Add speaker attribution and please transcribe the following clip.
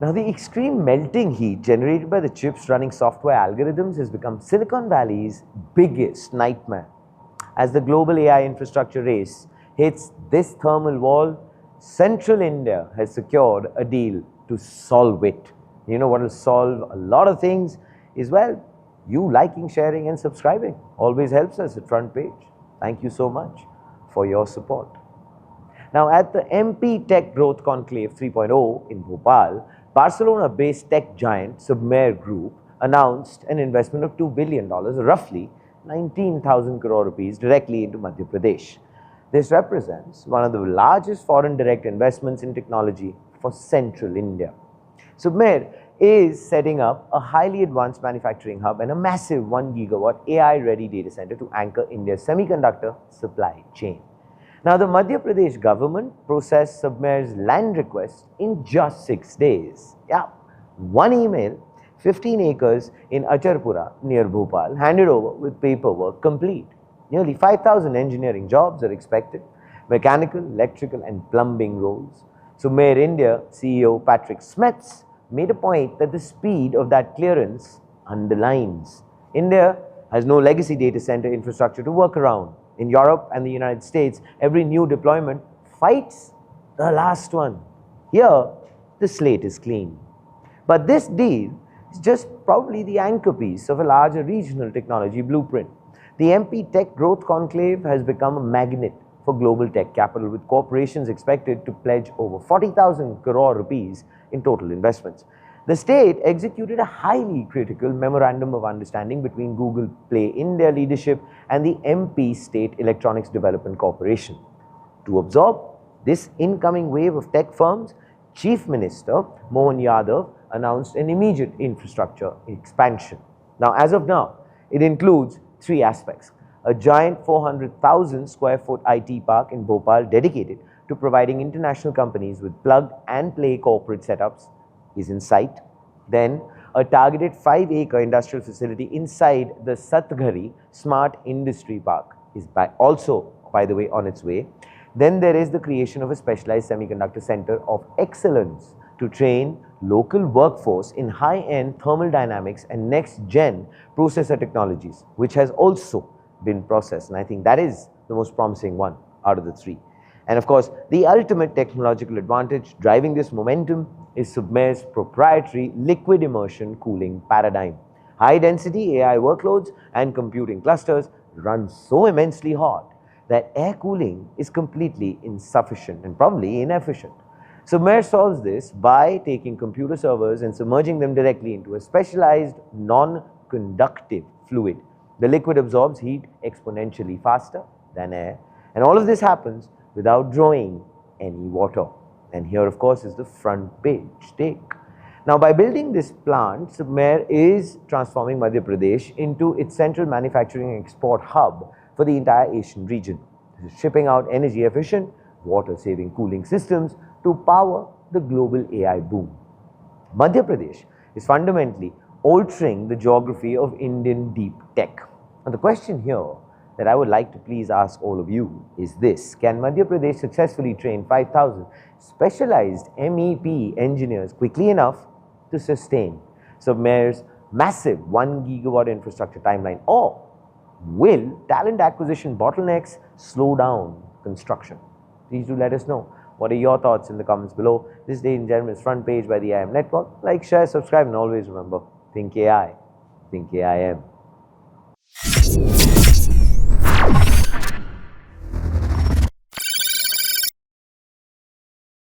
Speaker 1: Now, the extreme melting heat generated by the chips running software algorithms has become Silicon Valley's biggest nightmare. As the global AI infrastructure race hits this thermal wall, central India has secured a deal to solve it. You know what will solve a lot of things is, well, you liking, sharing, and subscribing always helps us at Front Page. Thank you so much for your support. Now, at the MP Tech Growth Conclave 3.0 in Bhopal, Barcelona-based tech giant Submer Group announced an investment of $2 billion, roughly 19,000 crore rupees, directly into Madhya Pradesh. This represents one of the largest foreign direct investments in technology for central India. Submer is setting up a highly advanced manufacturing hub and a massive 1 gigawatt AI-ready data center to anchor India's semiconductor supply chain. Now, the Madhya Pradesh government processed Submer's land request in just 6 days. Yeah, one email, 15 acres in Achharpura near Bhopal, handed over with paperwork complete. Nearly 5,000 engineering jobs are expected, mechanical, electrical, and plumbing roles. Submer India CEO Patrick Smets made a point that the speed of that clearance underlines India has no legacy data center infrastructure to work around. In Europe and the United States, every new deployment fights the last one. Here, the slate is clean. But this deal is just probably the anchor piece of a larger regional technology blueprint. The MP Tech Growth Conclave has become a magnet for global tech capital, with corporations expected to pledge over 40,000 crore rupees in total investments. The state executed a highly critical memorandum of understanding between Google Play India leadership and the MP State Electronics Development Corporation. To absorb this incoming wave of tech firms, Chief Minister Mohan Yadav announced an immediate infrastructure expansion. Now, as of now, it includes three aspects. A giant 400,000 square foot IT park in Bhopal dedicated to providing international companies with plug and play corporate setups is in sight. Then, a targeted 5-acre industrial facility inside the Satghari Smart Industry Park is also, by the way, on its way. Then there is the creation of a specialized semiconductor center of excellence to train local workforce in high-end thermal dynamics and next-gen processor technologies, which has also been processed. And I think that is the most promising one out of the three. And of course, the ultimate technological advantage driving this momentum is Submer's proprietary liquid immersion cooling paradigm. High-density AI workloads and computing clusters run so immensely hot that air cooling is completely insufficient and probably inefficient. Submer solves this by taking computer servers and submerging them directly into a specialized non-conductive fluid. The liquid absorbs heat exponentially faster than air, and all of this happens without drawing any water. And here, of course, is the front page take. Now, by building this plant, Submer is transforming Madhya Pradesh into its central manufacturing and export hub for the entire Asian region. This is shipping out energy-efficient, water-saving cooling systems to power the global AI boom. Madhya Pradesh is fundamentally altering the geography of Indian deep tech. And the question here that I would like to please ask all of you is this: can Madhya Pradesh successfully train 5,000 specialized MEP engineers quickly enough to sustain Submer's massive 1 gigawatt infrastructure timeline, or will talent acquisition bottlenecks slow down construction? Please do let us know. What are your thoughts in the comments below? This, ladies and gentlemen, is Front Page by the IM Network. Like, share, subscribe, and always remember, think AI, think AIM.